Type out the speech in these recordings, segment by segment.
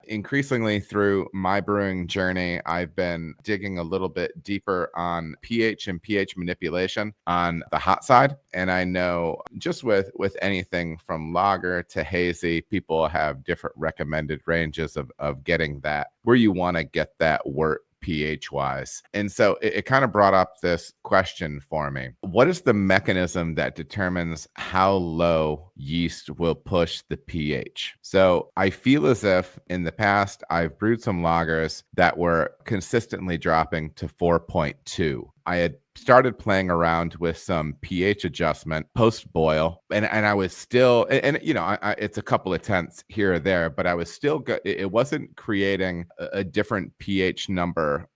increasingly through my brewing journey, I've been digging a little bit deeper on pH and pH manipulation on the hot side. And I know just with anything from lager to hazy, people have different recommended ranges of getting that where you want to get that wort pH wise. And so it kind of brought up this question for me. What is the mechanism that determines how low yeast will push the pH? So I feel as if in the past, I've brewed some lagers that were consistently dropping to 4.2. I had started playing around with some pH adjustment post boil, and I was still, and you know, it's a couple of tenths here or there, but I was still it wasn't creating a different pH number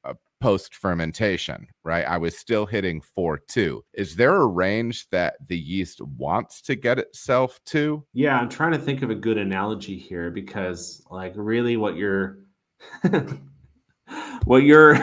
post fermentation, right? I was still hitting 4.2. Is there a range that the yeast wants to get itself to? Yeah, I'm trying to think of a good analogy here, because like really what you're what you're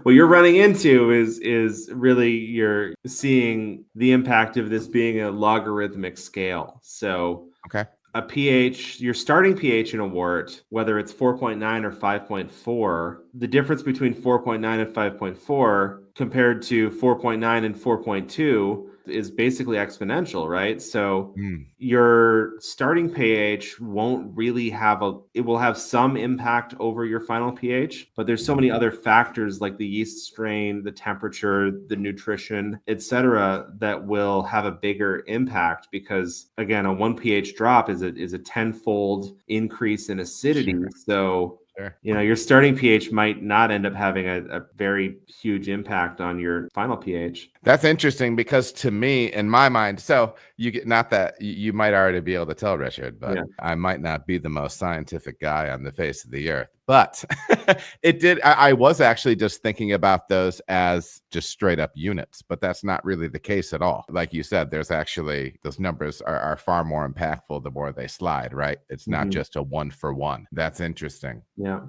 what you're running into is really you're seeing the impact of this being a logarithmic scale. So Okay. a pH, your starting pH in a wort, whether it's 4.9 or 5.4, the difference between 4.9 and 5.4 compared to 4.9 and 4.2 is basically exponential, right? So your starting pH won't really it will have some impact over your final pH, but there's so many other factors like the yeast strain, the temperature, the nutrition, etc., that will have a bigger impact, because again, a 1 pH drop is a tenfold increase in acidity. Sure. So Sure. you know, your starting pH might not end up having a very huge impact on your final pH. That's interesting, because to me, in my mind, so you get, not that you might already be able to tell, Richard, but I might not be the most scientific guy on the face of the earth. But I was actually just thinking about those as just straight up units, but that's not really the case at all. Like you said, there's actually, those numbers are far more impactful the more they slide, right? It's not just a 1 for 1. That's interesting. Yeah.